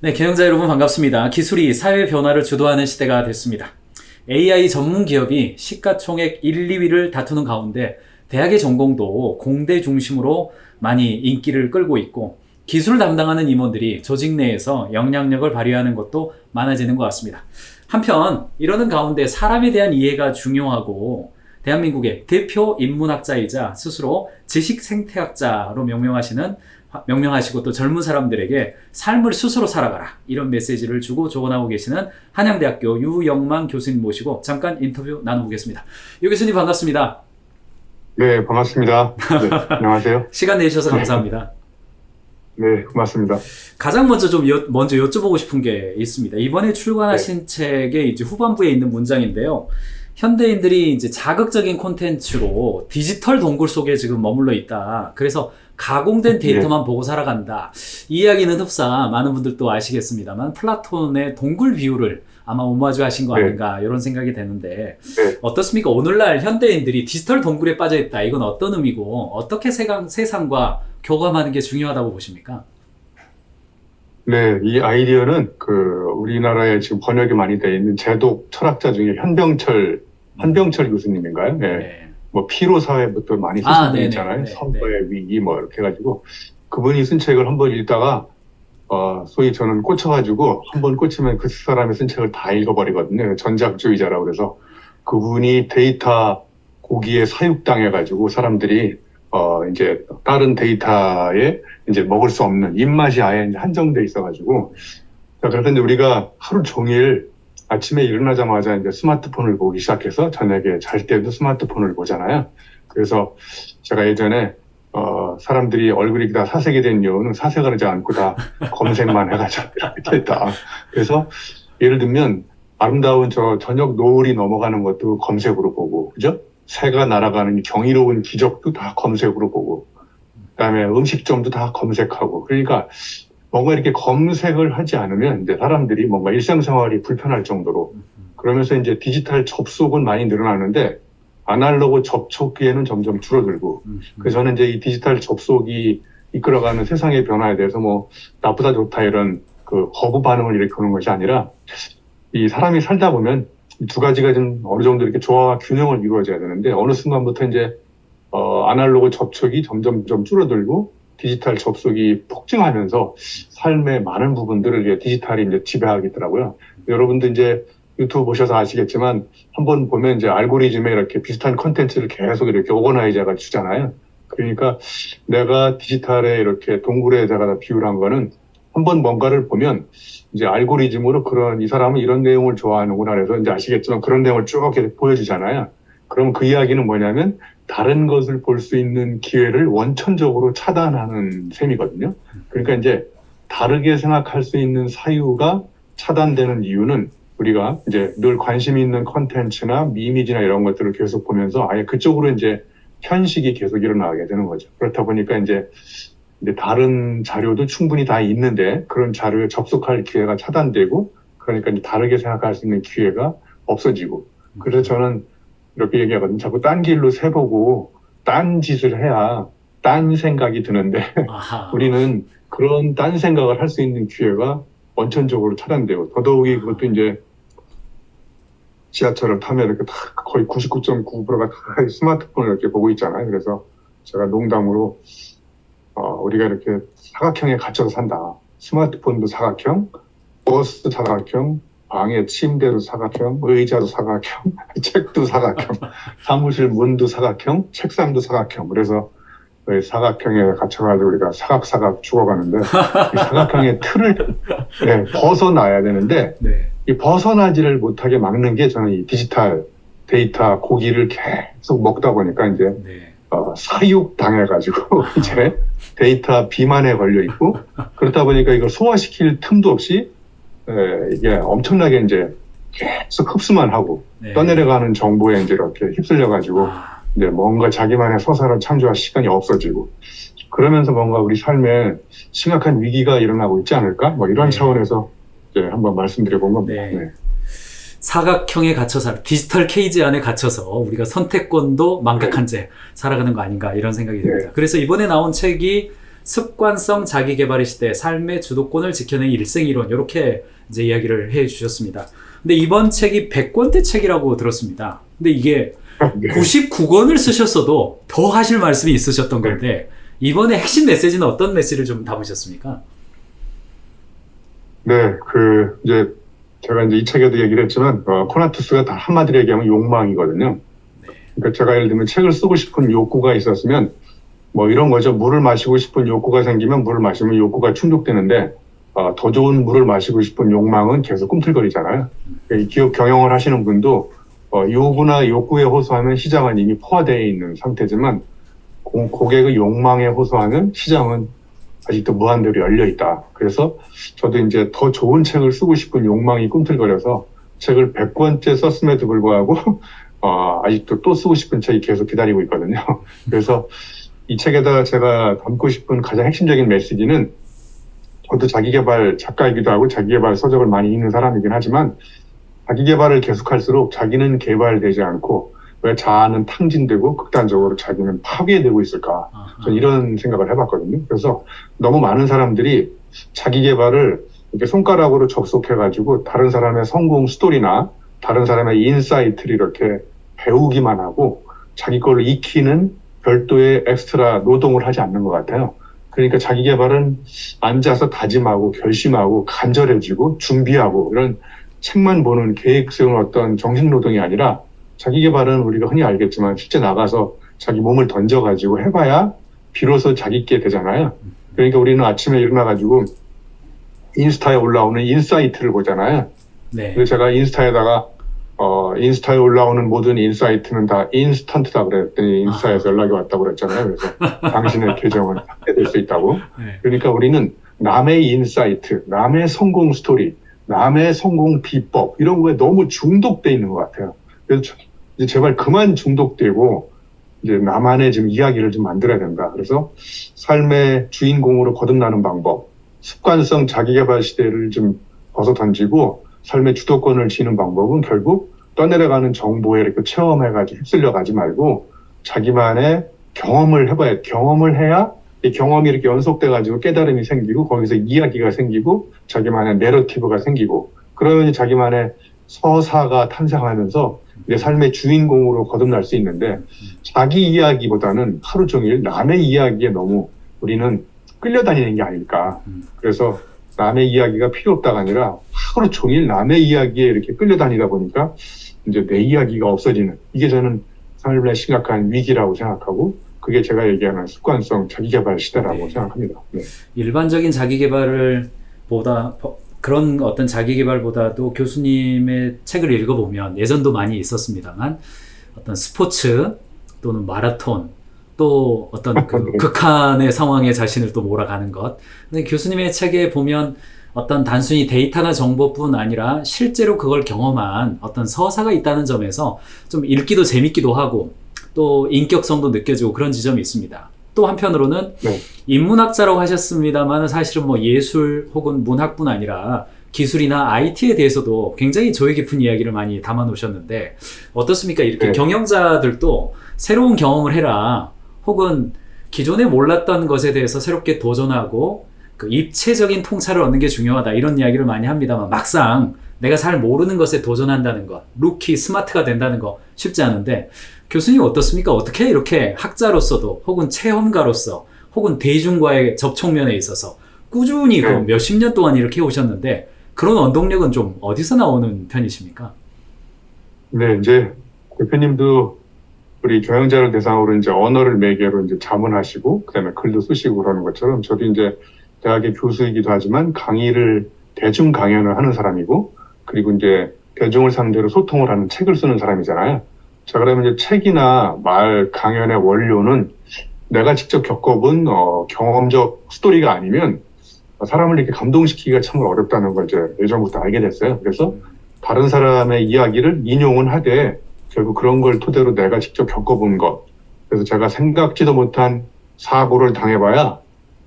네, 경영자 여러분 반갑습니다. 기술이 사회 변화를 주도하는 시대가 됐습니다. AI 전문 기업이 시가총액 1, 2위를 다투는 가운데 대학의 전공도 공대 중심으로 많이 인기를 끌고 있고 기술을 담당하는 임원들이 조직 내에서 영향력을 발휘하는 것도 많아지는 것 같습니다. 한편 이러는 가운데 사람에 대한 이해가 중요하고 대한민국의 대표 인문학자이자 스스로 지식 생태학자로 명명하시고 또 젊은 사람들에게 삶을 스스로 살아가라 이런 메시지를 주고 조언하고 계시는 한양대학교 유영만 교수님 모시고 잠깐 인터뷰 나눠보겠습니다. 유 교수님 반갑습니다. 네, 반갑습니다. 네, 안녕하세요. 시간 내주셔서 감사합니다. 네, 고맙습니다. 가장 먼저 먼저 여쭤보고 싶은 게 있습니다. 이번에 출간하신 책의 이제 후반부에 있는 문장인데요. 현대인들이 이제 자극적인 콘텐츠로 디지털 동굴 속에 지금 머물러 있다. 그래서 가공된 데이터만 보고 살아간다. 이 이야기는 흡사 많은 분들도 아시겠습니다만 플라톤의 동굴 비유를 아마 오마주 하신 거 아닌가 이런 생각이 되는데 어떻습니까? 오늘날 현대인들이 디지털 동굴에 빠져 있다. 이건 어떤 의미고 어떻게 세상과 교감하는 게 중요하다고 보십니까? 네, 이 아이디어는 우리나라에 지금 번역이 많이 되어 있는 제독 철학자 중에 한병철 교수님인가요? 네. 뭐 피로 사회부터 많이 쓰신 분 있잖아요. 선거의 위기 뭐 이렇게 해가지고 그분이 쓴 책을 한번 읽다가 소위 저는 꽂혀가지고 한번 꽂히면 그 사람이 쓴 책을 다 읽어버리거든요. 전작주의자라고 그래서 그분이 데이터 고기에 사육당해가지고 사람들이 이제 다른 데이터에 이제 먹을 수 없는 입맛이 아예 이제 한정돼 있어가지고 자, 그런데 우리가 하루 종일 아침에 일어나자마자 이제 스마트폰을 보기 시작해서 저녁에 잘 때도 스마트폰을 보잖아요. 그래서 제가 예전에 사람들이 얼굴이 다 사색이 된 이유는 사색을 하지 않고 다 검색만 해가지고 이렇게 됐다. 그래서 예를 들면 아름다운 저 저녁 노을이 넘어가는 것도 검색으로 보고, 그죠? 새가 날아가는 경이로운 기적도 다 검색으로 보고, 그다음에 음식점도 다 검색하고, 그러니까 뭔가 이렇게 검색을 하지 않으면 이제 사람들이 뭔가 일상생활이 불편할 정도로 그러면서 이제 디지털 접속은 많이 늘어나는데 아날로그 접촉기에는 점점 줄어들고 그래서 저는 이제 이 디지털 접속이 이끌어가는 세상의 변화에 대해서 뭐 나쁘다 좋다 이런 거부 반응을 일으키는 것이 아니라 이 사람이 살다 보면 두 가지가 좀 어느 정도 이렇게 조화와 균형을 이루어져야 되는데 어느 순간부터 이제 아날로그 접촉이 점점 좀 줄어들고 디지털 접속이 폭증하면서 삶의 많은 부분들을 디지털이 이제 지배하겠더라고요. 여러분도 이제 유튜브 보셔서 아시겠지만 한번 보면 이제 알고리즘에 이렇게 비슷한 컨텐츠를 계속 이렇게 오거나이저가 주잖아요. 그러니까 내가 디지털에 이렇게 동굴에다가 비유를 한 거는 한번 뭔가를 보면 이제 알고리즘으로 이 사람은 이런 내용을 좋아하는구나 그래서 이제 아시겠지만 그런 내용을 쭉 이렇게 보여주잖아요. 그럼 그 이야기는 뭐냐면 다른 것을 볼 수 있는 기회를 원천적으로 차단하는 셈이거든요. 그러니까 이제 다르게 생각할 수 있는 사유가 차단되는 이유는 우리가 이제 늘 관심 있는 컨텐츠나 이미지나 이런 것들을 계속 보면서 아예 그쪽으로 이제 편식이 계속 일어나게 되는 거죠. 그렇다 보니까 이제 다른 자료도 충분히 다 있는데 그런 자료에 접속할 기회가 차단되고 그러니까 이제 다르게 생각할 수 있는 기회가 없어지고 그래서 저는 이렇게 얘기하거든요. 자꾸 딴 길로 새보고 딴 짓을 해야 딴 생각이 드는데 우리는 그런 딴 생각을 할 수 있는 기회가 원천적으로 차단되고 더더욱이 그것도 이제 지하철을 타면 이렇게 다 거의 99.9%가 다 스마트폰을 이렇게 보고 있잖아요. 그래서 제가 농담으로 우리가 이렇게 사각형에 갇혀서 산다. 스마트폰도 사각형, 버스도 사각형, 방에 침대도 사각형, 의자도 사각형, 책도 사각형, 사무실 문도 사각형, 책상도 사각형. 그래서 사각형에 갇혀가지고 우리가 사각사각 죽어가는데 이 사각형의 틀을 벗어나야 되는데 이 벗어나지를 못하게 막는 게 저는 이 디지털 데이터 고기를 계속 먹다 보니까 이제 사육 당해가지고 이제 데이터 비만에 걸려 있고 그렇다 보니까 이걸 소화시킬 틈도 없이 이게 엄청나게 이제 계속 흡수만 하고 떠내려가는 정보에 이제 이렇게 휩쓸려가지고 이제 뭔가 자기만의 서사를 창조할 시간이 없어지고 그러면서 뭔가 우리 삶에 심각한 위기가 일어나고 있지 않을까? 뭐 이런 차원에서 이제 한번 말씀드려본 겁니다. 사각형에 갇혀서 디지털 케이지 안에 갇혀서 우리가 선택권도 망각한 채 살아가는 거 아닌가 이런 생각이 듭니다. 그래서 이번에 나온 책이 습관성 자기계발의 시대, 삶의 주도권을 지켜낸 일생이론, 이렇게 이제 이야기를 해 주셨습니다. 근데 이번 책이 100권대 책이라고 들었습니다. 근데 이게 네. 99권을 쓰셨어도 더 하실 말씀이 있으셨던 건데, 이번에 핵심 메시지는 어떤 메시지를 좀 담으셨습니까? 네, 이제, 제가 이제 이 책에도 얘기를 했지만, 코나투스가 다 한마디로 얘기하면 욕망이거든요. 그러니까 제가 예를 들면 책을 쓰고 싶은 욕구가 있었으면, 뭐 이런 거죠. 물을 마시고 싶은 욕구가 생기면 물을 마시면 욕구가 충족되는데, 더 좋은 물을 마시고 싶은 욕망은 계속 꿈틀거리잖아요. 이 기업 경영을 하시는 분도, 요구나 욕구에 호소하면 시장은 이미 포화되어 있는 상태지만, 고객의 욕망에 호소하는 시장은 아직도 무한대로 열려 있다. 그래서 저도 이제 더 좋은 책을 쓰고 싶은 욕망이 꿈틀거려서 책을 100권째 썼음에도 불구하고 아직도 또 쓰고 싶은 책이 계속 기다리고 있거든요. 그래서 이 책에다 제가 담고 싶은 가장 핵심적인 메시지는, 저도 자기계발 작가이기도 하고 자기계발 서적을 많이 읽는 사람이긴 하지만, 자기계발을 계속할수록 자기는 개발되지 않고 왜 자아는 탕진되고 극단적으로 자기는 파괴되고 있을까? 저는 이런 생각을 해봤거든요. 그래서 너무 많은 사람들이 자기 개발을 이렇게 손가락으로 접속해가지고 다른 사람의 성공 스토리나 다른 사람의 인사이트를 이렇게 배우기만 하고 자기 걸로 익히는 별도의 엑스트라 노동을 하지 않는 것 같아요. 그러니까 자기 개발은 앉아서 다짐하고 결심하고 간절해지고 준비하고 이런 책만 보는 계획 세우는 어떤 정신노동이 아니라, 자기 개발은 우리가 흔히 알겠지만 실제 나가서 자기 몸을 던져가지고 해봐야 비로소 자기께 되잖아요. 그러니까 우리는 아침에 일어나가지고 인스타에 올라오는 인사이트를 보잖아요. 네. 그래서 제가 인스타에다가 인스타에 올라오는 모든 인사이트는 다 인스턴트다 그랬더니 인스타에서 연락이 왔다고 그랬잖아요. 그래서 당신의 계정은 삭제될 수 있다고. 네. 그러니까 우리는 남의 인사이트, 남의 성공 스토리, 남의 성공 비법 이런 거에 너무 중독돼 있는 것 같아요. 그래서 이제 제발 그만 중독되고 이제 나만의 지금 이야기를 좀 만들어야 된다. 그래서 삶의 주인공으로 거듭나는 방법, 습관성 자기계발 시대를 좀 벗어던지고 삶의 주도권을 쥐는 방법은 결국 떠내려가는 정보에 이렇게 체험해가지고 휩쓸려 가지 말고 자기만의 경험을 해봐야, 경험을 해야 이 경험이 이렇게 연속돼가지고 깨달음이 생기고 거기서 이야기가 생기고 자기만의 내러티브가 생기고 그러면 자기만의 서사가 탄생하면서 내 삶의 주인공으로 거듭날 수 있는데, 자기 이야기보다는 하루 종일 남의 이야기에 너무 우리는 끌려다니는 게 아닐까. 그래서 남의 이야기가 필요 없다가 아니라 하루 종일 남의 이야기에 이렇게 끌려다니다 보니까 이제 내 이야기가 없어지는, 이게 저는 삶의 심각한 위기라고 생각하고, 그게 제가 얘기하는 습관성 자기계발 시대라고 생각합니다. 네. 일반적인 자기계발을 보다 그런 어떤 자기계발보다도 교수님의 책을 읽어보면, 예전도 많이 있었습니다만 어떤 스포츠 또는 마라톤, 또 어떤 그 극한의 상황에 자신을 또 몰아가는 것. 근데 교수님의 책에 보면 어떤 단순히 데이터나 정보뿐 아니라 실제로 그걸 경험한 어떤 서사가 있다는 점에서 좀 읽기도 재밌기도 하고 또 인격성도 느껴지고 그런 지점이 있습니다. 또 한편으로는 네. 인문학자라고 하셨습니다만 사실은 뭐 예술 혹은 문학뿐 아니라 기술이나 IT에 대해서도 굉장히 조예 깊은 이야기를 많이 담아 놓으셨는데 어떻습니까? 이렇게 네. 경영자들도 새로운 경험을 해라, 혹은 기존에 몰랐던 것에 대해서 새롭게 도전하고 그 입체적인 통찰을 얻는 게 중요하다, 이런 이야기를 많이 합니다만 막상 내가 잘 모르는 것에 도전한다는 것, 루키 스마트가 된다는 거 쉽지 않은데, 교수님 어떻습니까? 어떻게 이렇게 학자로서도 혹은 체험가로서 혹은 대중과의 접촉면에 있어서 꾸준히 그 몇십 년 동안 이렇게 오셨는데 그런 원동력은 좀 어디서 나오는 편이십니까? 네, 이제 대표님도 우리 경영자를 대상으로 이제 언어를 매개로 이제 자문하시고 그다음에 글도 쓰시고 그러는 것처럼, 저도 이제 대학의 교수이기도 하지만 강의를, 대중 강연을 하는 사람이고, 그리고 이제 대중을 상대로 소통을 하는 책을 쓰는 사람이잖아요. 자, 그러면 이제 책이나 말, 강연의 원료는 내가 직접 겪어본 경험적 스토리가 아니면 사람을 이렇게 감동시키기가 참 어렵다는 걸 이제 예전부터 알게 됐어요. 그래서 다른 사람의 이야기를 인용은 하되 결국 그런 걸 토대로 내가 직접 겪어본 것. 그래서 제가 생각지도 못한 사고를 당해봐야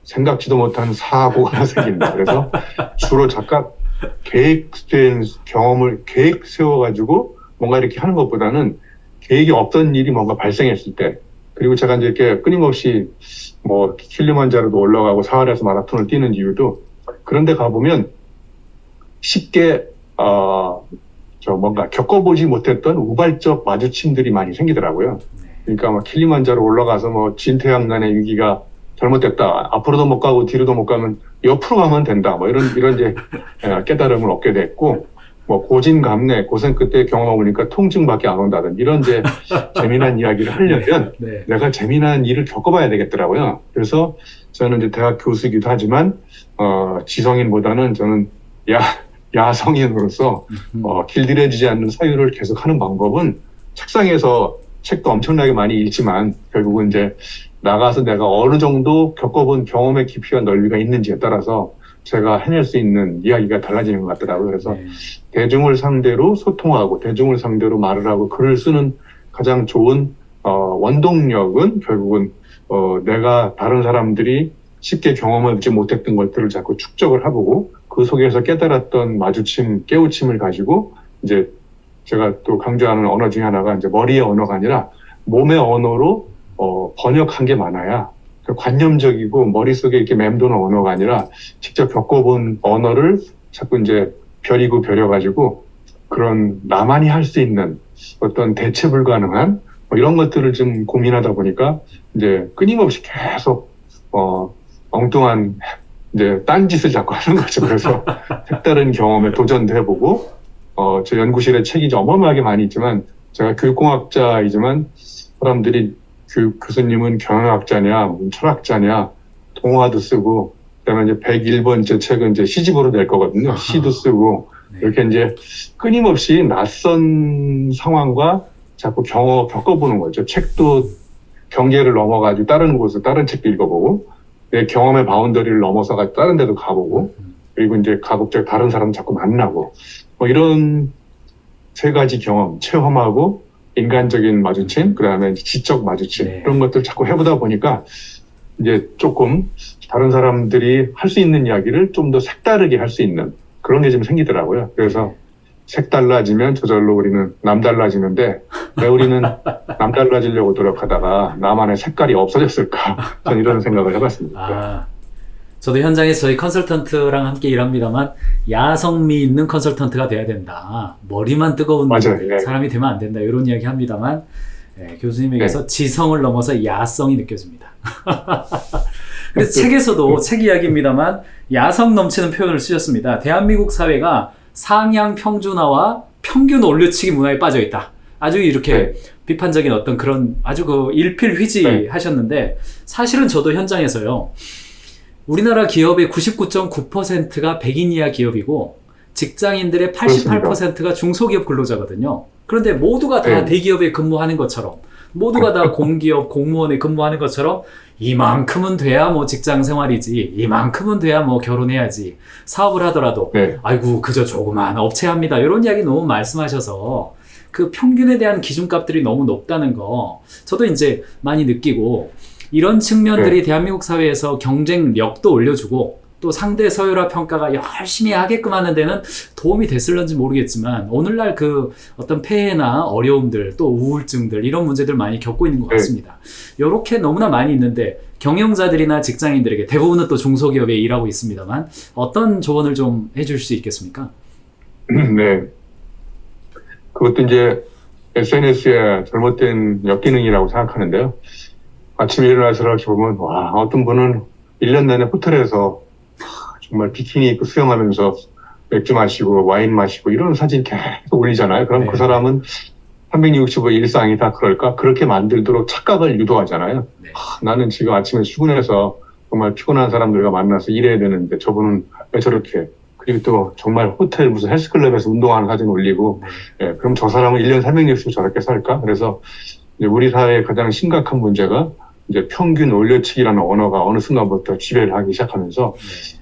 생각지도 못한 사고가 생긴다. 그래서 주로 각각 계획된 경험을 계획 세워가지고 뭔가 이렇게 하는 것보다는 계획이 없던 일이 뭔가 발생했을 때 그리고 제가 이제 이렇게 끊임없이 뭐 킬리만자로도 올라가고 사활에서 마라톤을 뛰는 이유도 그런데 가보면 쉽게 뭔가 겪어보지 못했던 우발적 마주침들이 많이 생기더라고요. 그러니까 막 킬리만자로 올라가서 뭐 진퇴양난의 위기가 잘못됐다. 앞으로도 못 가고 뒤로도 못 가면 옆으로 가면 된다. 뭐 이런 이제 깨달음을 얻게 됐고, 뭐 고진감래, 고생 끝에 경험해 보니까 통증밖에 안 온다든 이런 이제 재미난 이야기를 하려면 네. 내가 재미난 일을 겪어봐야 되겠더라고요. 그래서 저는 이제 대학 교수이기도 하지만 지성인보다는 저는 야성인으로서 길들여지지 않는 사유를 계속 하는 방법은 책상에서 책도 엄청나게 많이 읽지만 결국은 이제 나가서 내가 어느 정도 겪어본 경험의 깊이와 넓이가 있는지에 따라서 제가 해낼 수 있는 이야기가 달라지는 것 같더라고요. 그래서 네. 대중을 상대로 소통하고 대중을 상대로 말을 하고 글을 쓰는 가장 좋은 원동력은 결국은 내가 다른 사람들이 쉽게 경험하지 못했던 것들을 자꾸 축적을 해보고 그 속에서 깨달았던 마주침, 깨우침을 가지고 이제 제가 또 강조하는 언어 중에 하나가 이제 머리의 언어가 아니라 몸의 언어로 번역한 게 많아야 관념적이고 머릿속에 이렇게 맴도는 언어가 아니라 직접 겪어본 언어를 자꾸 이제 벼리고 벼려가지고 그런 나만이 할 수 있는 어떤 대체 불가능한 이런 것들을 좀 고민하다 보니까 이제 끊임없이 계속 엉뚱한 이제 딴짓을 자꾸 하는 거죠. 그래서 색다른 경험에 도전도 해보고 제 연구실에 책이 어마어마하게 많이 있지만 제가 교육공학자이지만 사람들이 교수님은 경영학자냐, 철학자냐, 동화도 쓰고, 그다음에 이제 101번째 책은 이제 시집으로 낼 거거든요. 시도 쓰고, 네. 이렇게 이제 끊임없이 낯선 상황과 자꾸 겪어보는 거죠. 책도 경계를 넘어가지고 다른 곳에서 다른 책도 읽어보고, 내 경험의 바운더리를 넘어서가 다른 데도 가보고, 그리고 이제 가급적 다른 사람 자꾸 만나고, 뭐 이런 세 가지 경험, 체험하고, 인간적인 마주침, 그 다음에 지적 마주침, 네. 이런 것들 자꾸 해보다 보니까 이제 조금 다른 사람들이 할 수 있는 이야기를 좀 더 색다르게 할 수 있는 그런 게 좀 생기더라고요. 그래서 색달라지면 저절로 우리는 남달라지는데 왜 우리는 남달라지려고 노력하다가 나만의 색깔이 없어졌을까? 저는 이런 생각을 해봤습니다. 저도 현장에서 저희 컨설턴트랑 함께 일합니다만 야성미 있는 컨설턴트가 돼야 된다. 머리만 뜨거운 맞아요. 네. 사람이 되면 안 된다. 이런 이야기 합니다만 교수님에게서 지성을 넘어서 야성이 느껴집니다. 그래서 책에서도 책 이야기입니다만 야성 넘치는 표현을 쓰셨습니다. 대한민국 사회가 상향 평준화와 평균 올려치기 문화에 빠져 있다. 아주 이렇게 비판적인 어떤 그런 아주 일필휘지 하셨는데 사실은 저도 현장에서요. 우리나라 기업의 99.9%가 백인 이하 기업이고 직장인들의 88%가 중소기업 근로자거든요. 그런데 모두가 다 대기업에 근무하는 것처럼 모두가 다 공기업 공무원에 근무하는 것처럼 이만큼은 돼야 뭐 직장 생활이지 이만큼은 돼야 뭐 결혼해야지 사업을 하더라도 아이고 그저 조그만 업체합니다. 이런 이야기 너무 말씀하셔서 그 평균에 대한 기준값들이 너무 높다는 거 저도 이제 많이 느끼고 이런 측면들이 대한민국 사회에서 경쟁력도 올려주고 또 상대 서열화 평가가 열심히 하게끔 하는 데는 도움이 됐을런지 모르겠지만 오늘날 그 어떤 폐해나 어려움들 또 우울증들 이런 문제들 많이 겪고 있는 것 같습니다. 이렇게 너무나 많이 있는데 경영자들이나 직장인들에게 대부분은 또 중소기업에 일하고 있습니다만 어떤 조언을 좀 해줄 수 있겠습니까? 네. 그것도 이제 SNS의 잘못된 역기능이라고 생각하는데요. 아침에 일어나서 이렇게 보면, 와, 어떤 분은 1년 내내 호텔에서 정말 비키니 입고 수영하면서 맥주 마시고 와인 마시고 이런 사진 계속 올리잖아요. 그럼 그 사람은 365 일상이 다 그럴까? 그렇게 만들도록 착각을 유도하잖아요. 나는 지금 아침에 출근해서 정말 피곤한 사람들과 만나서 일해야 되는데 저분은 왜 저렇게 그리고 또 정말 호텔 무슨 헬스클럽에서 운동하는 사진 올리고 그럼 저 사람은 1년 365 저렇게 살까? 그래서 이제 우리 사회의 가장 심각한 문제가 이제 평균 올려치기라는 언어가 어느 순간부터 지배를 하기 시작하면서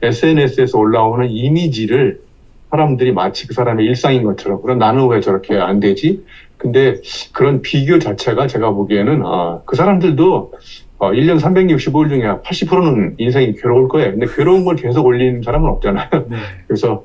SNS에서 올라오는 이미지를 사람들이 마치 그 사람의 일상인 것처럼 그럼 나는 왜 저렇게 안 되지? 근데 그런 비교 자체가 제가 보기에는 그 사람들도 1년 365일 중에 80%는 인생이 괴로울 거예요. 근데 괴로운 걸 계속 올리는 사람은 없잖아요. 그래서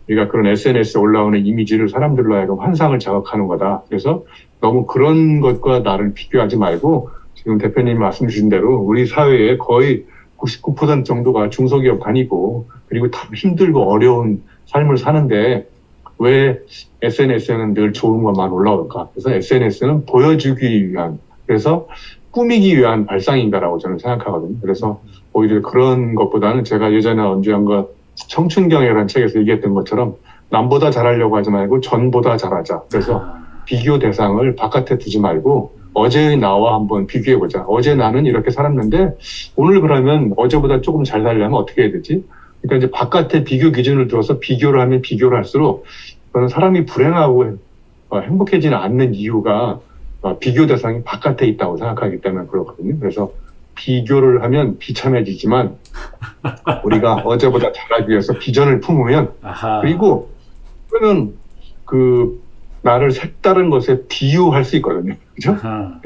우리가 그런 SNS에 올라오는 이미지를 사람들로 하여금 환상을 자극하는 거다. 그래서 너무 그런 것과 나를 비교하지 말고 지금 대표님이 말씀 주신 대로 우리 사회의 거의 99% 정도가 중소기업 다니고 그리고 다 힘들고 어려운 삶을 사는데 왜 SNS에는 늘 좋은 것만 올라올까? 그래서 SNS는 보여주기 위한, 그래서 꾸미기 위한 발상인가라고 저는 생각하거든요. 그래서 오히려 그런 것보다는 제가 예전에 언제한 거 청춘경애라는 책에서 얘기했던 것처럼 남보다 잘하려고 하지 말고 전보다 잘하자. 그래서 비교 대상을 바깥에 두지 말고 어제의 나와 한번 비교해보자. 어제 나는 이렇게 살았는데 오늘 그러면 어제보다 조금 잘 살려면 어떻게 해야 되지? 그러니까 이제 바깥에 비교 기준을 두어서 비교를 하면 비교를 할수록 저는 사람이 불행하고 행복해지는 않는 이유가 비교 대상이 바깥에 있다고 생각하기 때문에 그렇거든요. 그래서 비교를 하면 비참해지지만 우리가 어제보다 잘하기 위해서 비전을 품으면 그리고 그러면 그 나를 색다른 것에 비유할 수 있거든요. 그죠?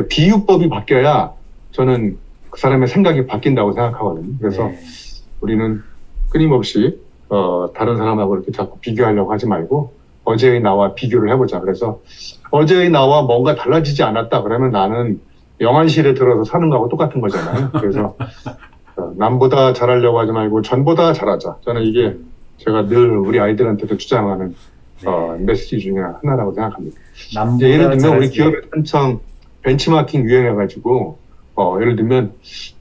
비유법이 바뀌어야 저는 그 사람의 생각이 바뀐다고 생각하거든요. 그래서 우리는 끊임없이 다른 사람하고 이렇게 자꾸 비교하려고 하지 말고 어제의 나와 비교를 해보자. 그래서 어제의 나와 뭔가 달라지지 않았다 그러면 나는 영안실에 들어서 사는 거하고 똑같은 거잖아요. 그래서 남보다 잘하려고 하지 말고 전보다 잘하자. 저는 이게 제가 늘 우리 아이들한테도 주장하는 메시지 중에 하나라고 생각합니다. 예를 들면 우리 기업에 한창 벤치마킹 유행해가지고 예를 들면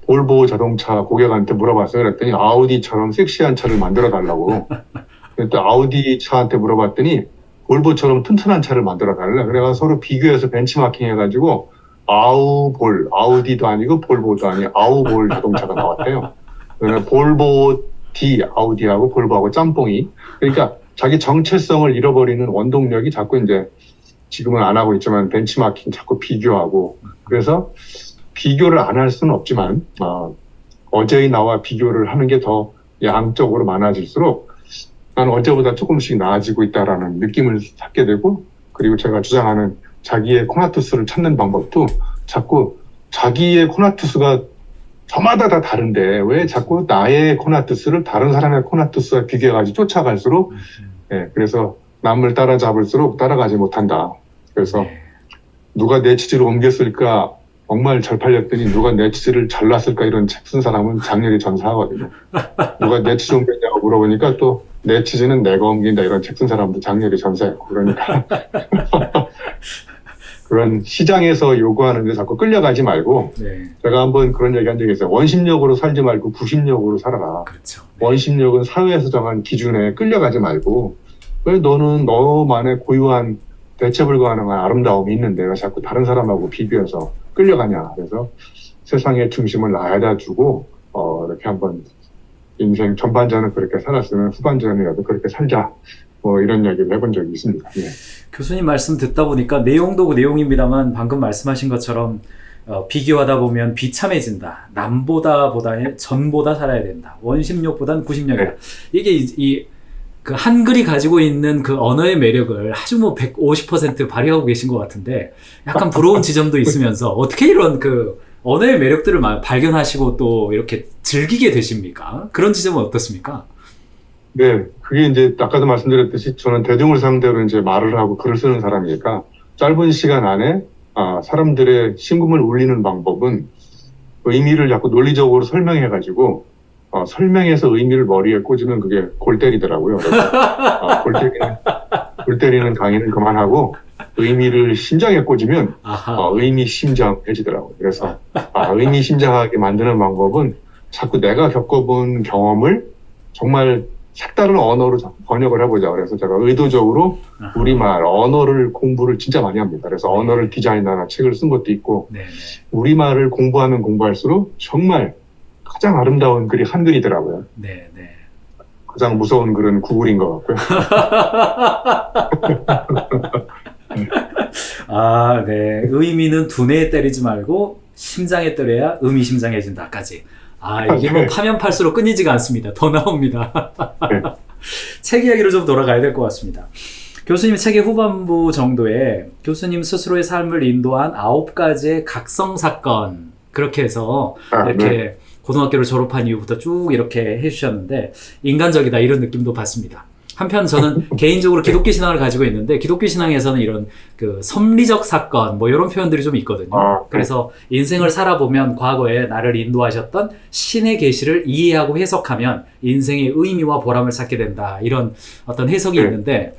볼보 자동차 고객한테 물어봤어요. 그랬더니 아우디처럼 섹시한 차를 만들어 달라고. 또 아우디 차한테 물어봤더니 볼보처럼 튼튼한 차를 만들어 달라. 그래서 서로 비교해서 벤치마킹 해가지고 아우디도 아니고 볼보도 아니고 아우볼 자동차가 나왔대요. 그러면 볼보 D 아우디하고 볼보하고 짬뽕이. 그러니까 자기 정체성을 잃어버리는 원동력이 자꾸 이제 지금은 안 하고 있지만 벤치마킹 자꾸 비교하고 그래서 비교를 안 할 수는 없지만 어제의 나와 비교를 하는 게 더 양적으로 많아질수록 나는 어제보다 조금씩 나아지고 있다라는 느낌을 찾게 되고 그리고 제가 주장하는 자기의 코나투스를 찾는 방법도 자꾸 자기의 코나투스가 저마다 다 다른데 왜 자꾸 나의 코나투스를 다른 사람의 코나투스와 비교해가지고 쫓아갈수록 그래서 남을 따라잡을수록 따라가지 못한다. 그래서 누가 내 취지로 옮겼을까 정말 잘 팔렸더니 누가 내 취지를 잘랐을까 이런 책 쓴 사람은 장렬히 전사하거든요. 누가 내 취지 옮겼냐고 물어보니까 또 내 취지는 내가 옮긴다 이런 책 쓴 사람도 장렬히 전사했고 그러니까 그런 시장에서 요구하는데 자꾸 끌려가지 말고 제가 한번 그런 얘기 한 적이 있어요. 원심력으로 살지 말고 구심력으로 살아라. 그렇죠. 원심력은 사회에서 정한 기준에 끌려가지 말고 왜 너는 너만의 고유한 대체 불가능한 아름다움이 있는데 왜 자꾸 다른 사람하고 비교해서 끌려가냐. 그래서 세상의 중심을 나에다 두고 이렇게 한번 인생 전반전은 그렇게 살았으면 후반전이라도 그렇게 살자. 이런 얘기를 해본 적이 있습니다. 교수님 말씀 듣다 보니까 내용도 그 내용입니다만 방금 말씀하신 것처럼 비교하다 보면 비참해진다. 남보다 전보다 살아야 된다. 원심력보단 구심력이다. 이게 그 한글이 가지고 있는 그 언어의 매력을 아주 150% 발휘하고 계신 것 같은데 약간 부러운 지점도 있으면서 어떻게 이런 그 언어의 매력들을 발견하시고 또 이렇게 즐기게 되십니까? 그런 지점은 어떻습니까? 네, 그게 이제 아까도 말씀드렸듯이 저는 대중을 상대로 이제 말을 하고 글을 쓰는 사람이니까 짧은 시간 안에 사람들의 심금을 울리는 방법은 의미를 자꾸 논리적으로 설명해가지고 설명해서 의미를 머리에 꽂으면 그게 골 때리더라고요. 그래서 골 때리는 강의는 그만하고 의미를 심장에 꽂으면 의미심장해지더라고요. 그래서 의미심장하게 만드는 방법은 자꾸 내가 겪어본 경험을 정말 색다른 언어로 번역을 해보자. 그래서 제가 의도적으로 우리말, 언어를 공부를 진짜 많이 합니다. 그래서 언어를 디자인하는 책을 쓴 것도 있고, 우리말을 공부하면 공부할수록 정말 가장 아름다운 글이 한글이더라고요. 가장 무서운 글은 구글인 것 같고요. 의미는 두뇌에 때리지 말고 심장에 때려야 의미심장해진다까지. 이게 파면 팔수록 끊이지가 않습니다. 더 나옵니다. 책 이야기로 좀 돌아가야 될 것 같습니다. 교수님 책의 후반부 정도에 교수님 스스로의 삶을 인도한 9가지의 각성사건, 그렇게 해서 이렇게 고등학교를 졸업한 이후부터 쭉 이렇게 해주셨는데 인간적이다 이런 느낌도 받습니다. 한편 저는 개인적으로 기독교 신앙을 가지고 있는데 기독교 신앙에서는 이런 그 섭리적 사건 뭐 이런 표현들이 좀 있거든요. 그래서 인생을 살아보면 과거에 나를 인도하셨던 신의 계시를 이해하고 해석하면 인생의 의미와 보람을 찾게 된다. 이런 어떤 해석이 있는데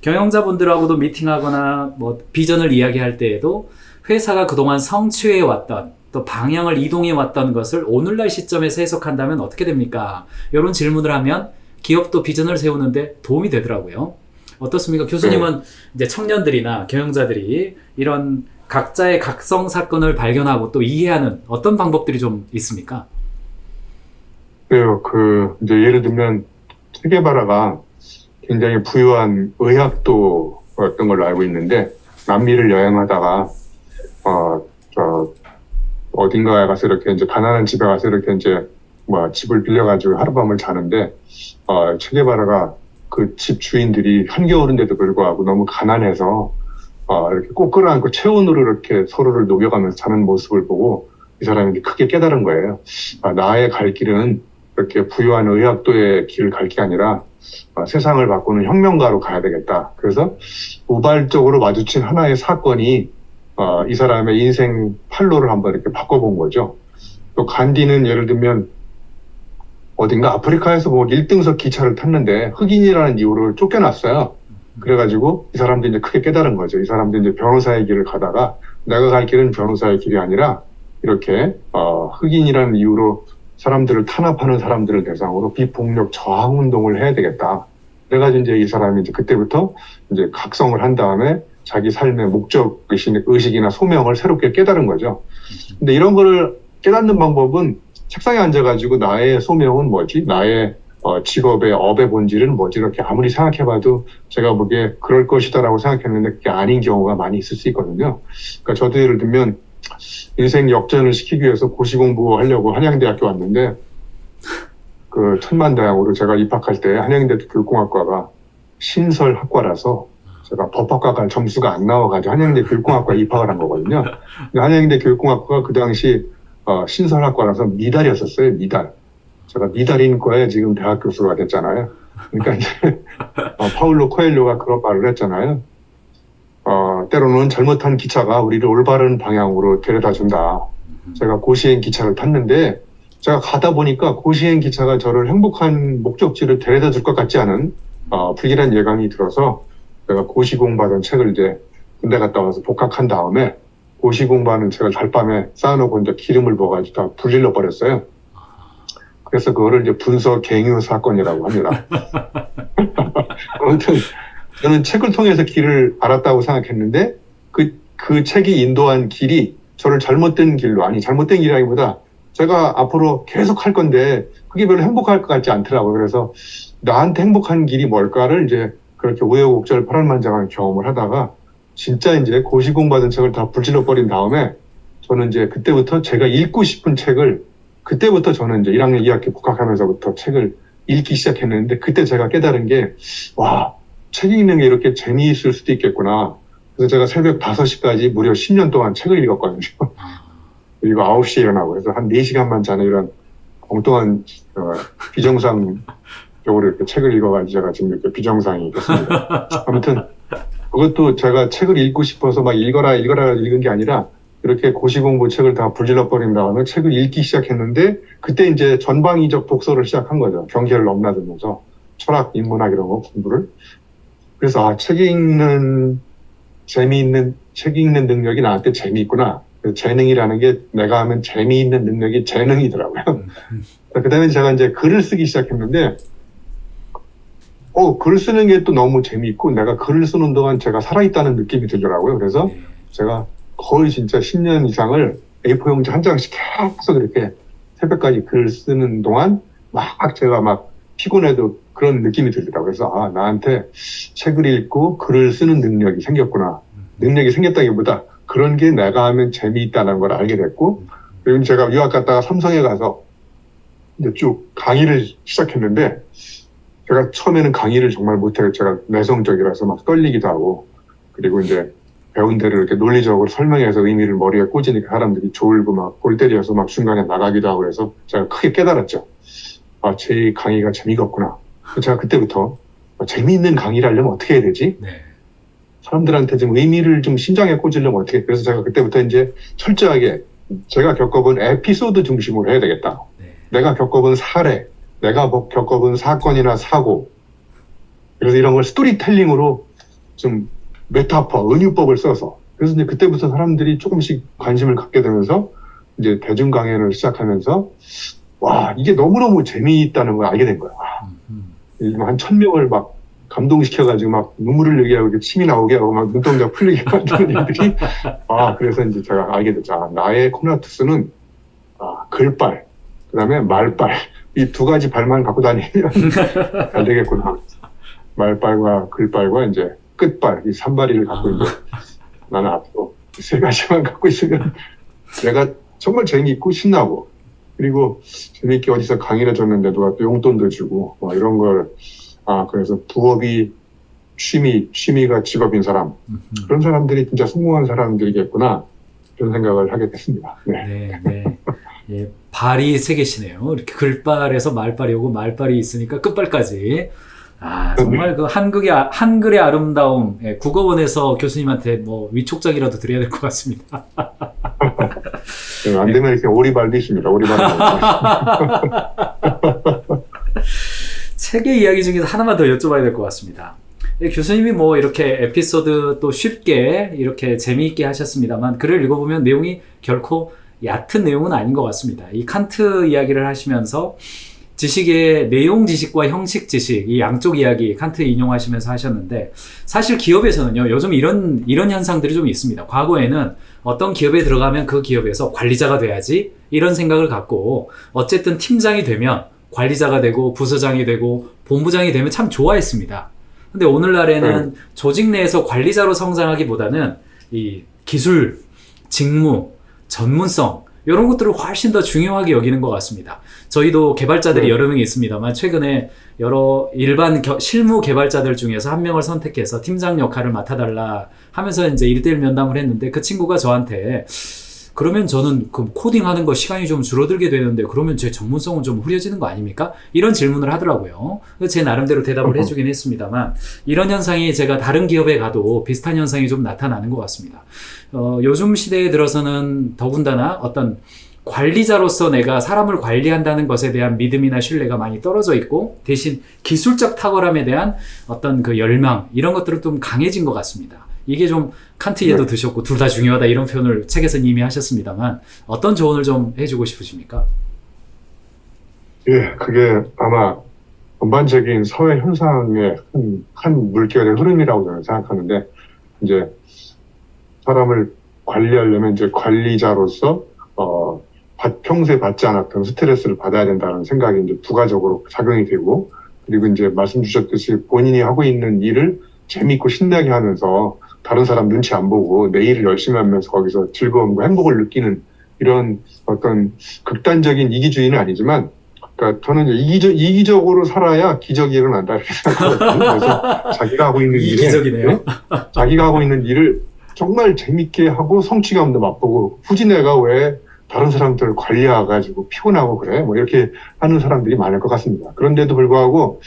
경영자분들하고도 미팅하거나 뭐 비전을 이야기할 때에도 회사가 그동안 성취해 왔던 또 방향을 이동해 왔던 것을 오늘날 시점에서 해석한다면 어떻게 됩니까? 이런 질문을 하면 기업도 비전을 세우는데 도움이 되더라고요. 어떻습니까? 교수님은 이제 청년들이나 경영자들이 이런 각자의 각성 사건을 발견하고 또 이해하는 어떤 방법들이 좀 있습니까? 네, 이제 예를 들면 체게바라가 굉장히 부유한 의학도였던 걸로 알고 있는데 남미를 여행하다가 어딘가에 가서 이렇게 이제 가난한 집에 가서 이렇게 이제 집을 빌려가지고 하룻밤을 자는데 체게바라가 그 집 주인들이 한겨울인데도 불구하고 너무 가난해서 이렇게 꼭 끌어안고 체온으로 이렇게 서로를 녹여가면서 자는 모습을 보고 이 사람이 크게 깨달은 거예요. 나의 갈 길은 이렇게 부유한 의학도의 길을 갈 게 아니라 세상을 바꾸는 혁명가로 가야 되겠다. 그래서 우발적으로 마주친 하나의 사건이 이 사람의 인생 판로를 한번 이렇게 바꿔본 거죠. 또 간디는 예를 들면 어딘가 아프리카에서 뭐 1등석 기차를 탔는데 흑인이라는 이유로 쫓겨났어요. 그래가지고 이 사람도 이제 크게 깨달은 거죠. 이 사람도 이제 변호사의 길을 가다가 내가 갈 길은 변호사의 길이 아니라 이렇게 흑인이라는 이유로 사람들을 탄압하는 사람들을 대상으로 비폭력 저항 운동을 해야 되겠다. 그래가지고 이제 이 사람이 이제 그때부터 이제 각성을 한 다음에 자기 삶의 목적 의식이나 소명을 새롭게 깨달은 거죠. 근데 이런 거를 깨닫는 방법은 책상에 앉아가지고 나의 소명은 뭐지? 나의 직업의 업의 본질은 뭐지? 이렇게 아무리 생각해봐도 제가 보기에 그럴 것이다라고 생각했는데 그게 아닌 경우가 많이 있을 수 있거든요. 그러니까 저도 예를 들면 인생 역전을 시키기 위해서 고시 공부하려고 한양대학교 왔는데 그 천만다행으로 제가 입학할 때 한양대 교육공학과가 신설학과라서 제가 법학과 갈 점수가 안 나와가지고 한양대 교육공학과에 입학을 한 거거든요. 근데 한양대 교육공학과가 그 당시 신설학과라서 미달이었었어요. 미달. 제가 미달인 과에 지금 대학 교수가 됐잖아요. 그러니까 이제 파울로 코엘료가 그런 말을 했잖아요. 때로는 잘못한 기차가 우리를 올바른 방향으로 데려다 준다. 제가 고시행 기차를 탔는데 제가 가다 보니까 고시행 기차가 저를 행복한 목적지를 데려다 줄 것 같지 않은 불길한 예감이 들어서 제가 고시 공부하던 책을 이제 군대 갔다 와서 복학한 다음에 고시 공부하는 책을 달밤에 쌓아놓고 이제 기름을 부어가지고 다 불질러 버렸어요. 그래서 그거를 이제 분서 갱유 사건이라고 합니다. 아무튼 저는 책을 통해서 길을 알았다고 생각했는데 그 책이 인도한 길이 저를 잘못된 길이라기보다 제가 앞으로 계속 할 건데 그게 별로 행복할 것 같지 않더라고요. 그래서 나한테 행복한 길이 뭘까를 이제 그렇게 우여곡절 파란만장한 경험을 하다가 진짜 이제 고시 공부하던 책을 다 불질러 버린 다음에 저는 이제 그때부터 제가 읽고 싶은 책을 그때부터 저는 이제 1학년 2학기 복학하면서부터 책을 읽기 시작했는데 그때 제가 깨달은 게 와, 책 읽는 게 이렇게 재미있을 수도 있겠구나. 그래서 제가 새벽 5시까지 무려 10년 동안 책을 읽었거든요. 그리고 9시에 일어나고 그래서 한 4시간만 자는 이런 엉뚱한 비정상적으로 이렇게 책을 읽어가지고 제가 지금 이렇게 비정상이 됐습니다. 아무튼 그것도 제가 책을 읽고 싶어서 막 읽어라 읽은 게 아니라 이렇게 고시 공부 책을 다 불질러 버린 다음에 책을 읽기 시작했는데 그때 이제 전방위적 독서를 시작한 거죠. 경계를 넘나들면서 철학, 인문학 이런 거 공부를. 그래서 책 읽는 능력이 나한테 재미있구나. 재능이라는 게 내가 하면 재미있는 능력이 재능이더라고요. 그 다음에 제가 이제 글을 쓰기 시작했는데 글을 쓰는 게 또 너무 재미있고 내가 글을 쓰는 동안 제가 살아있다는 느낌이 들더라고요. 그래서 제가 거의 진짜 10년 이상을 A4 용지 한 장씩 계속 이렇게 새벽까지 글 쓰는 동안 제가 막 피곤해도 그런 느낌이 들더라고요. 그래서 나한테 책을 읽고 글을 쓰는 능력이 생겼구나. 능력이 생겼다기보다 그런 게 내가 하면 재미있다는 걸 알게 됐고 그리고 제가 유학 갔다가 삼성에 가서 이제 쭉 강의를 시작했는데 제가 처음에는 강의를 정말 못해요. 제가 내성적이라서 막 떨리기도 하고 그리고 이제 배운 대로 이렇게 논리적으로 설명해서 의미를 머리에 꽂으니까 사람들이 졸고 막 골 때려서 막 중간에 나가기도 하고 그래서 제가 크게 깨달았죠. 제 강의가 재미가 없구나. 제가 그때부터 재미있는 강의를 하려면 어떻게 해야 되지? 네. 사람들한테 좀 의미를 좀 심장에 꽂으려면 어떻게, 그래서 제가 그때부터 이제 철저하게 제가 겪어본 에피소드 중심으로 해야 되겠다. 네. 내가 겪어본 사례, 내가 겪어본 사건이나 사고, 그래서 이런 걸 스토리텔링으로 좀 메타포, 은유법을 써서, 그래서 이제 그때부터 사람들이 조금씩 관심을 갖게 되면서 이제 대중 강연을 시작하면서 와, 이게 너무너무 재미있다는 걸 알게 된 거야. 한 1000명을 막 감동시켜가지고 막 눈물을 흘리게 하고 침이 나오게 하고 막 눈동자 풀리게 만드는 일들이 그래서 이제 제가 알게 됐죠. 나의 코나투스는 글발, 그 다음에 말발, 이 두 가지 발만 갖고 다니면 잘 되겠구나. 말발과 글발과 이제 끝발, 이 산발이를 갖고 이제 나는 앞으로 세 가지만 갖고 있으면 내가 정말 재미있고 신나고, 그리고 재미있게 어디서 강의를 줬는데 누가 또 용돈도 주고 이런 걸 그래서 부업이 취미가 직업인 사람, 그런 사람들이 진짜 성공한 사람들이겠구나, 그런 생각을 하게 됐습니다. 네, 네. 예, 발이 세 개시네요. 이렇게 글발에서 말발이 오고 말발이 있으니까 끝발까지. 정말 그 한글의 아름다움, 국어원에서 교수님한테 뭐 위촉장이라도 드려야 될 것 같습니다. 안 되면 이렇게 오리발도 있습니다. 오리발. 책의 이야기 중에서 하나만 더 여쭤봐야 될 것 같습니다. 교수님이 뭐 이렇게 에피소드 또 쉽게 이렇게 재미있게 하셨습니다만, 글을 읽어보면 내용이 결코 얕은 내용은 아닌 것 같습니다. 이 칸트 이야기를 하시면서 지식의 내용 지식과 형식 지식, 이 양쪽 이야기 칸트 인용하시면서 하셨는데, 사실 기업에서는요, 요즘 이런 현상들이 좀 있습니다. 과거에는 어떤 기업에 들어가면 그 기업에서 관리자가 돼야지, 이런 생각을 갖고 어쨌든 팀장이 되면 관리자가 되고 부서장이 되고 본부장이 되면 참 좋아했습니다. 근데 오늘날에는 조직 내에서 관리자로 성장하기보다는 이 기술, 직무, 전문성, 이런 것들을 훨씬 더 중요하게 여기는 것 같습니다. 저희도 개발자들이 여러 명이 있습니다만, 최근에 여러 일반 실무 개발자들 중에서 한 명을 선택해서 팀장 역할을 맡아달라 하면서 이제 1대1 면담을 했는데, 그 친구가 저한테 그러면 저는 그 코딩하는 거 시간이 좀 줄어들게 되는데 그러면 제 전문성은 좀 흐려지는 거 아닙니까? 이런 질문을 하더라고요. 제 나름대로 대답을 해주긴 했습니다만, 이런 현상이 제가 다른 기업에 가도 비슷한 현상이 좀 나타나는 것 같습니다. 요즘 시대에 들어서는 더군다나 어떤 관리자로서 내가 사람을 관리한다는 것에 대한 믿음이나 신뢰가 많이 떨어져 있고, 대신 기술적 탁월함에 대한 어떤 그 열망, 이런 것들은 좀 강해진 것 같습니다. 이게 좀 칸트에도 드셨고 둘 다 중요하다, 이런 표현을 책에서 이미 하셨습니다만, 어떤 조언을 좀 해주고 싶으십니까? 예, 그게 아마 전반적인 사회 현상의 한 물결의 흐름이라고 저는 생각하는데, 이제 사람을 관리하려면 이제 관리자로서 평소에 받지 않았던 스트레스를 받아야 된다는 생각이 이제 부가적으로 작용이 되고, 그리고 이제 말씀 주셨듯이 본인이 하고 있는 일을 재밌고 신나게 하면서 다른 사람 눈치 안 보고 내 일을 열심히 하면서 거기서 즐거움과 행복을 느끼는, 이런 어떤 극단적인 이기주의는 아니지만, 그러니까 저는 이제 이기적으로 살아야 기적이 일어난다, 이렇게 생각하거든요. 그래서 자기가 하고 있는 이기적이네요. 자기가 하고 있는 일을 정말 재밌게 하고 성취감도 맛보고, 굳이 내가 왜 다른 사람들을 관리해가지고 피곤하고 그래? 뭐 이렇게 하는 사람들이 많을 것 같습니다. 그런데도 불구하고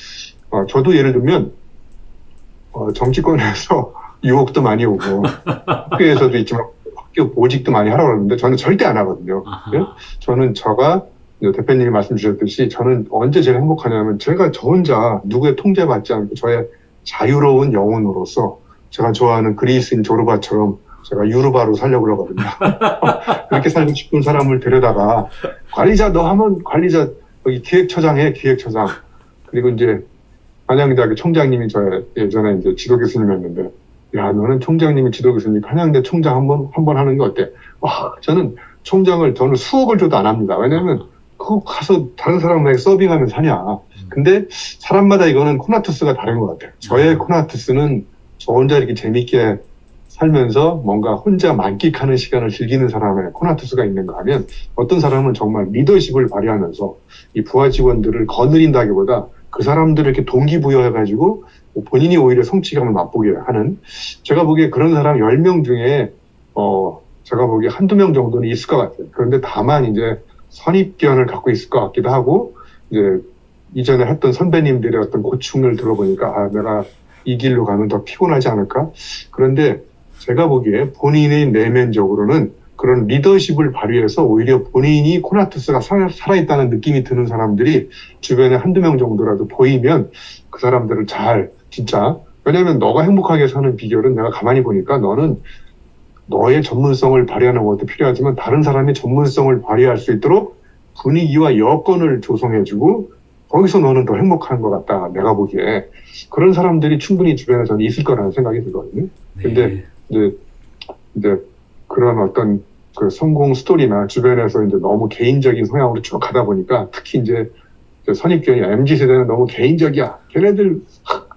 저도 예를 들면 정치권에서 유혹도 많이 오고 학교에서도 있지만 학교 보직도 많이 하라고 그러는데 저는 절대 안 하거든요. 저는 대표님이 말씀 주셨듯이 저는 언제 제일 행복하냐면, 제가 저 혼자 누구의 통제받지 않고 저의 자유로운 영혼으로서 제가 좋아하는 그리스인 조르바처럼 제가 유르바로 살려고 그러거든요. 그렇게 살고 싶은 사람을 데려다가 관리자 너 하면 관리자, 여기 기획처장 해, 기획처장. 그리고 이제 한양대학교 총장님이 저 예전에 이제 지도 교수님이었는데, 야, 너는 총장님이 지도 교수님, 한양대 총장 한번 하는 게 어때? 와, 저는 수억을 줘도 안 합니다. 왜냐면 그거 가서 다른 사람에게 서빙하면서 하냐. 근데 사람마다 이거는 코나투스가 다른 것 같아요. 저의 코나투스는 저 혼자 이렇게 재밌게 살면서 뭔가 혼자 만끽하는 시간을 즐기는 사람의 코나투스가 있는가 하면, 어떤 사람은 정말 리더십을 발휘하면서 이 부하 직원들을 거느린다기보다 그 사람들을 이렇게 동기부여해가지고 본인이 오히려 성취감을 맛보게 하는, 제가 보기에 그런 사람 10명 중에 제가 보기에 한두 명 정도는 있을 것 같아요. 그런데 다만 이제 선입견을 갖고 있을 것 같기도 하고, 이제 이전에 했던 선배님들의 어떤 고충을 들어보니까 내가 이 길로 가면 더 피곤하지 않을까? 그런데 제가 보기에 본인의 내면적으로는 그런 리더십을 발휘해서 오히려 본인이 코나투스가 살아있다는 느낌이 드는 사람들이 주변에 한두 명 정도라도 보이면 그 사람들을 진짜, 왜냐면 너가 행복하게 사는 비결은 내가 가만히 보니까 너는 너의 전문성을 발휘하는 것도 필요하지만 다른 사람의 전문성을 발휘할 수 있도록 분위기와 여건을 조성해주고 거기서 너는 더 행복한 것 같다. 내가 보기에 그런 사람들이 충분히 주변에 저는 있을 거라는 생각이 들거든요. 근데 이제 그런 어떤 그 성공 스토리나 주변에서 이제 너무 개인적인 성향으로 쭉 가다 보니까 특히 이제 선입견이 MZ세대는 너무 개인적이야. 걔네들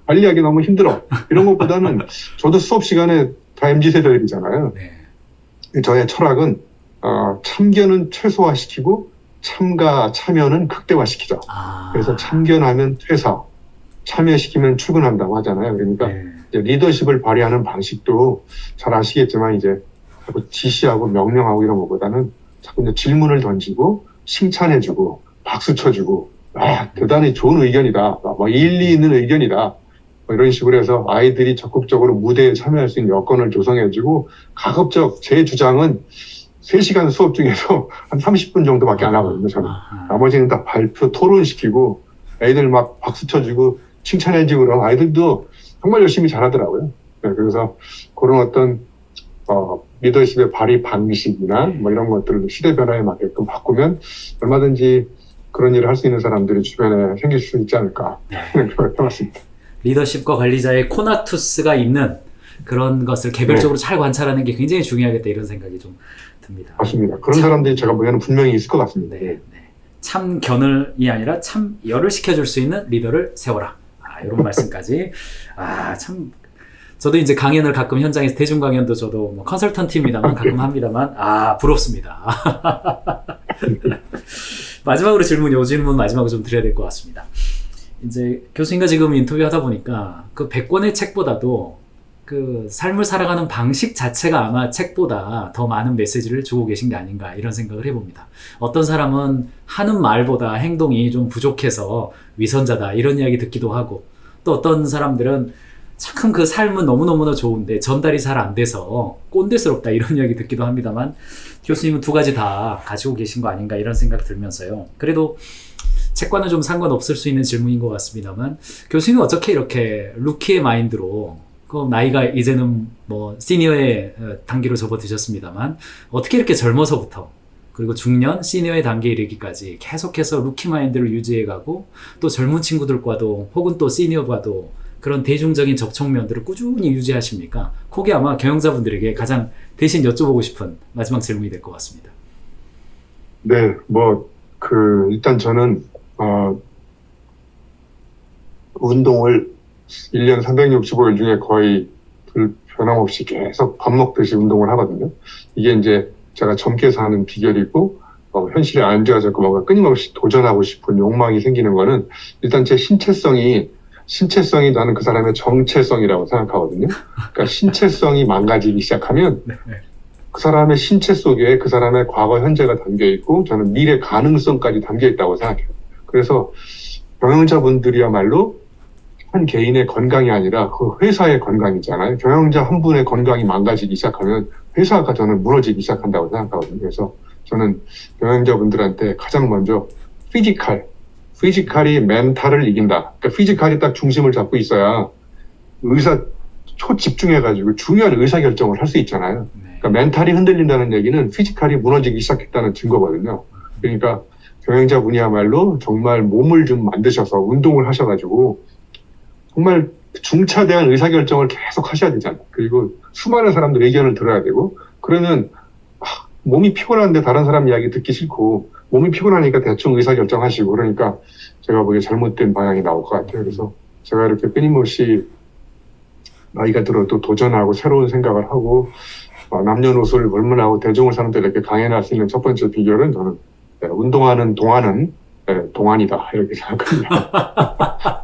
관리하기 너무 힘들어. 이런 것보다는 저도 수업 시간에 다 MZ세대들이잖아요. 저의 철학은 참견은 최소화시키고 참여는 극대화시키자. 그래서 참견하면 퇴사, 참여시키면 출근한다고 하잖아요. 그러니까 이제 리더십을 발휘하는 방식도 잘 아시겠지만 이제 자꾸 지시하고 명령하고 이런 것보다는 자꾸 이제 질문을 던지고 칭찬해주고 박수 쳐주고 대단히 좋은 의견이다. 뭐 일리 있는 의견이다. 뭐 이런 식으로 해서 아이들이 적극적으로 무대에 참여할 수 있는 여건을 조성해주고 가급적 제 주장은 3시간 수업 중에서 한 30분 정도밖에 안 하거든요, 저는. 나머지는 다 발표, 토론시키고 애들 막 박수 쳐주고 칭찬해주고 그러면 아이들도 정말 열심히 잘하더라고요. 그래서 그런 어떤 리더십의 발휘 방식이나 뭐 이런 것들을 시대 변화에 맞게끔 바꾸면 얼마든지 그런 일을 할 수 있는 사람들이 주변에 생길 수 있지 않을까 생각해 봤습니다. 리더십과 관리자의 코나투스가 있는 그런 것을 개별적으로 잘 관찰하는 게 굉장히 중요하겠다 이런 생각이 좀 듭니다. 맞습니다. 그런 사람들이 제가 보기에는 분명히 있을 것 같습니다. 참견을이 아니라 참여를 시켜줄 수 있는 리더를 세워라. 이런 말씀까지. 참 저도 이제 강연을 가끔 현장에서 대중 강연도 저도 뭐 컨설턴트입니다만 가끔 합니다만 부럽습니다. 마지막으로 질문 마지막으로 좀 드려야 될 것 같습니다. 이제 교수님과 지금 인터뷰하다 보니까 그 100권의 책보다도 그 삶을 살아가는 방식 자체가 아마 책보다 더 많은 메시지를 주고 계신 게 아닌가 이런 생각을 해봅니다. 어떤 사람은 하는 말보다 행동이 좀 부족해서 위선자다 이런 이야기 듣기도 하고 또 어떤 사람들은 참 그 삶은 너무너무나 좋은데 전달이 잘 안 돼서 꼰대스럽다 이런 이야기 듣기도 합니다만 교수님은 두 가지 다 가지고 계신 거 아닌가 이런 생각 들면서요. 그래도 책과는 좀 상관없을 수 있는 질문인 것 같습니다만 교수님은 어떻게 이렇게 루키의 마인드로 그 나이가 이제는 뭐 시니어의 단계로 접어드셨습니다만 어떻게 이렇게 젊어서부터 그리고 중년 시니어의 단계에 이르기까지 계속해서 루키 마인드를 유지해가고 또 젊은 친구들과도 혹은 또 시니어과도 그런 대중적인 접촉면들을 꾸준히 유지하십니까? 그게 아마 경영자분들에게 가장 대신 여쭤보고 싶은 마지막 질문이 될 것 같습니다. 네, 일단 저는 운동을 1년 365일 중에 거의 변함없이 계속 밥 먹듯이 운동을 하거든요. 이게 이제 제가 젊게 사는 비결이고, 현실에 안주하자고 뭔가 끊임없이 도전하고 싶은 욕망이 생기는 거는 일단 제 신체성이 나는 그 사람의 정체성이라고 생각하거든요. 그러니까 신체성이 망가지기 시작하면 그 사람의 신체 속에 그 사람의 과거, 현재가 담겨 있고 저는 미래 가능성까지 담겨 있다고 생각해요. 그래서 경영자분들이야말로 한 개인의 건강이 아니라 그 회사의 건강이잖아요. 경영자 한 분의 건강이 망가지기 시작하면 회사가 저는 무너지기 시작한다고 생각하거든요. 그래서 저는 경영자분들한테 가장 먼저 피지컬이 멘탈을 이긴다. 그러니까 피지컬이 딱 중심을 잡고 있어야 초집중해가지고 중요한 의사결정을 할 수 있잖아요. 그러니까 멘탈이 흔들린다는 얘기는 피지컬이 무너지기 시작했다는 증거거든요. 그러니까 경영자분이야말로 정말 몸을 좀 만드셔서 운동을 하셔가지고 정말 중차대한 의사결정을 계속 하셔야 되잖아요. 그리고 수많은 사람들 의견을 들어야 되고 그러면 몸이 피곤한데 다른 사람 이야기 듣기 싫고 몸이 피곤하니까 대충 의사결정하시고 그러니까 제가 보기에 잘못된 방향이 나올 것 같아요. 그래서 제가 이렇게 끊임없이 나이가 들어도 도전하고 새로운 생각을 하고 남녀노소를 불문하고 대중을 상대로 이렇게 강연할 수 있는 첫 번째 비결은 저는 운동하는 동안은 동안이다 이렇게 생각합니다.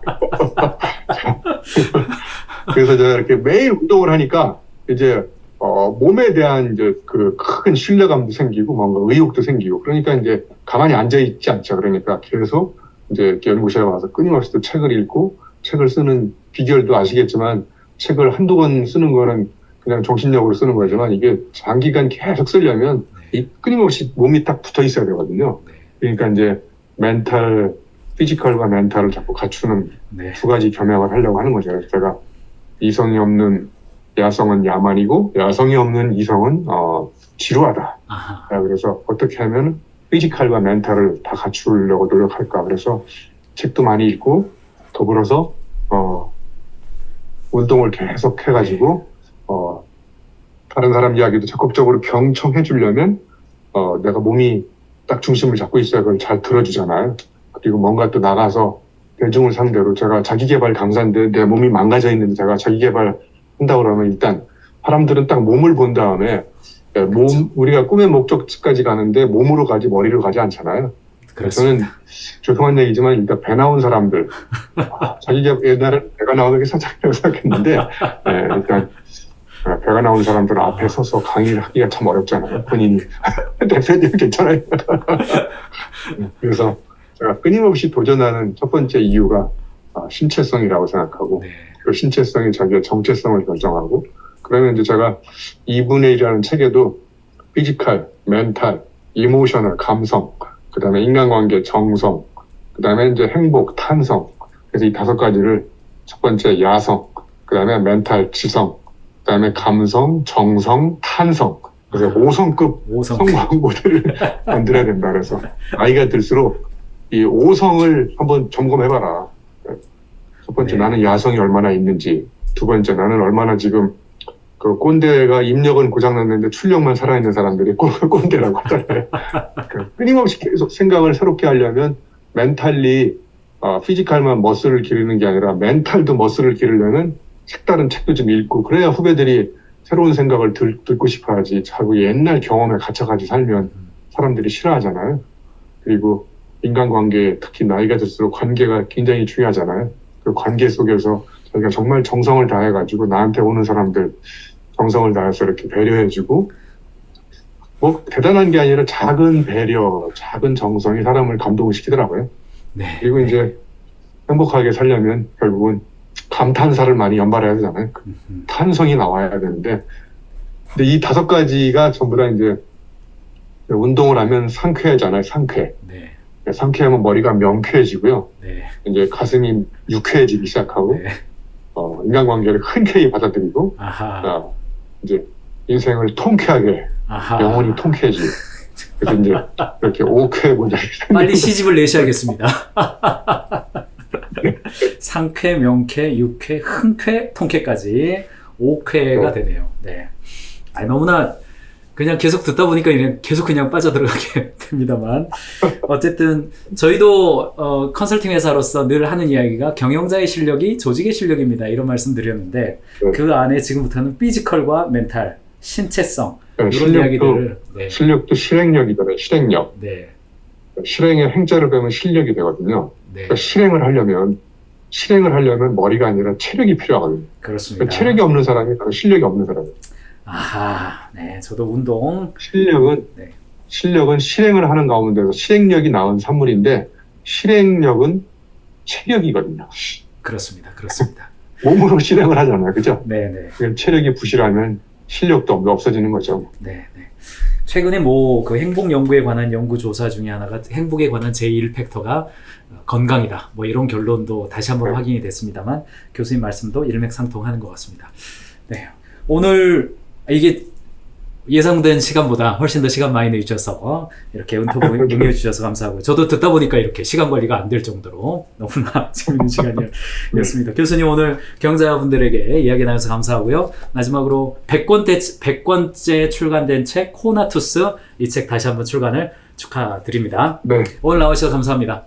그래서 제가 이렇게 매일 운동을 하니까 이제 몸에 대한 이제 그 큰 신뢰감도 생기고 뭔가 의욕도 생기고 그러니까 이제 가만히 앉아 있지 않죠. 그러니까 계속 이제 이렇게 연구실에 와서 끊임없이 또 책을 읽고 책을 쓰는 비결도 아시겠지만 책을 한두 권 쓰는 거는 그냥 정신력으로 쓰는 거지만 이게 장기간 계속 쓰려면 이 끊임없이 몸이 딱 붙어 있어야 되거든요. 그러니까 이제 피지컬과 멘탈을 자꾸 갖추는 네. 두 가지 겸용을 하려고 하는 거죠. 그래서 제가 이성이 없는 야성은 야만이고 야성이 없는 이성은 지루하다. 아하. 그래서 어떻게 하면 피지컬과 멘탈을 다 갖추려고 노력할까. 그래서 책도 많이 읽고 더불어서 운동을 계속 해가지고 다른 사람 이야기도 적극적으로 경청해 주려면 내가 몸이 딱 중심을 잡고 있어야 그걸 잘 들어주잖아요. 그리고 뭔가 또 나가서 대중을 상대로 제가 자기계발 강사인데 내 몸이 망가져 있는데 제가 자기계발 한다고 그러면 일단 사람들은 딱 몸을 본 다음에 우리가 꿈의 목적지까지 가는데 몸으로 가지 머리로 가지 않잖아요. 저는 죄송한 얘기지만 일단 배 나온 사람들 옛날에 배가 나오는 게 사장이라고 생각했는데 일단 배가 나온 사람들 앞에 서서 강의를 하기가 참 어렵잖아요. 본인이 대표님 괜찮아요. 그래서 제가 끊임없이 도전하는 첫 번째 이유가 신체성이라고 생각하고 그 신체성이 자기의 정체성을 결정하고 그러면 이제 제가 2분의 1이라는 책에도 피지컬, 멘탈, 이모셔널, 감성 그 다음에 인간관계, 정성 그 다음에 이제 행복, 탄성 그래서 이 5가지를 첫 번째 야성 그 다음에 멘탈, 지성 그 다음에 감성, 정성, 탄성 그래서 5성급 성공 모델을 만들어야 된다. 그래서 나이가 들수록 이 5성을 한번 점검해봐라. 첫 번째 나는 야성이 얼마나 있는지 두 번째 나는 얼마나 지금 그 꼰대가 입력은 고장났는데 출력만 살아있는 사람들이 꼰대라고 하잖아요. 끊임없이 계속 생각을 새롭게 하려면 멘탈리 피지컬만 머슬을 기르는 게 아니라 멘탈도 머슬을 기르려면 색다른 책도 좀 읽고 그래야 후배들이 새로운 생각을 듣고 싶어 하지 자꾸 옛날 경험에 갇혀가지고 살면 사람들이 싫어하잖아요. 그리고 인간관계 특히 나이가 들수록 관계가 굉장히 중요하잖아요. 그 관계 속에서 저희가 정말 정성을 다해가지고 나한테 오는 사람들 정성을 다해서 이렇게 배려해주고 뭐 대단한 게 아니라 작은 배려, 작은 정성이 사람을 감동을 시키더라고요. 그리고 이제 행복하게 살려면 결국은 감탄사를 많이 연발해야 되잖아요. 탄성이 나와야 되는데 근데 이 5가지가 전부 다 이제 운동을 하면 상쾌하잖아요. 상쾌하면 머리가 명쾌해지고요. 이제 가슴이 유쾌해지기 시작하고 인간관계를 흔쾌히 받아들이고 이제 인생을 통쾌하게 영혼이 통쾌해지고 그래서 이제 이렇게 5쾌 모델이 빨리 시집을 내셔야겠습니다. 상쾌, 명쾌, 유쾌, 흔쾌, 통쾌까지 5쾌가 되네요. 너무나 그냥 계속 듣다 보니까 계속 그냥 빠져들어가게 됩니다만 어쨌든 저희도 컨설팅 회사로서 늘 하는 이야기가 경영자의 실력이 조직의 실력입니다. 이런 말씀 드렸는데 그 안에 지금부터는 피지컬과 멘탈, 신체성 이런 이야기들을 실력도 실행력이잖아요. 실행력. 실행의 행자를 배우면 실력이 되거든요. 그러니까 실행을 하려면 머리가 아니라 체력이 필요하거든요. 그렇습니다. 그러니까 체력이 없는 사람이 바로 실력이 없는 사람이에요. 저도 운동. 실력은 실행을 하는 가운데서 실행력이 나온 산물인데 실행력은 체력이거든요. 그렇습니다. 몸으로 실행을 하잖아요. 그죠? 네네. 체력이 부실하면 실력도 없어지는 거죠. 최근에 그 행복 연구에 관한 연구 조사 중에 하나가 행복에 관한 제1팩터가 건강이다. 이런 결론도 다시 한번 확인이 됐습니다만 교수님 말씀도 일맥상통하는 것 같습니다. 오늘 이게 예상된 시간보다 훨씬 더 시간 많이 내주셔서 이렇게 인터뷰 응해주셔서 감사하고요. 저도 듣다 보니까 이렇게 시간 관리가 안 될 정도로 너무나 재밌는 시간이었습니다. 교수님 오늘 경자분들에게 이야기 나눠서 감사하고요. 마지막으로 100권째 출간된 책 코나투스 이 책 다시 한번 출간을 축하드립니다. 오늘 나오셔서 감사합니다.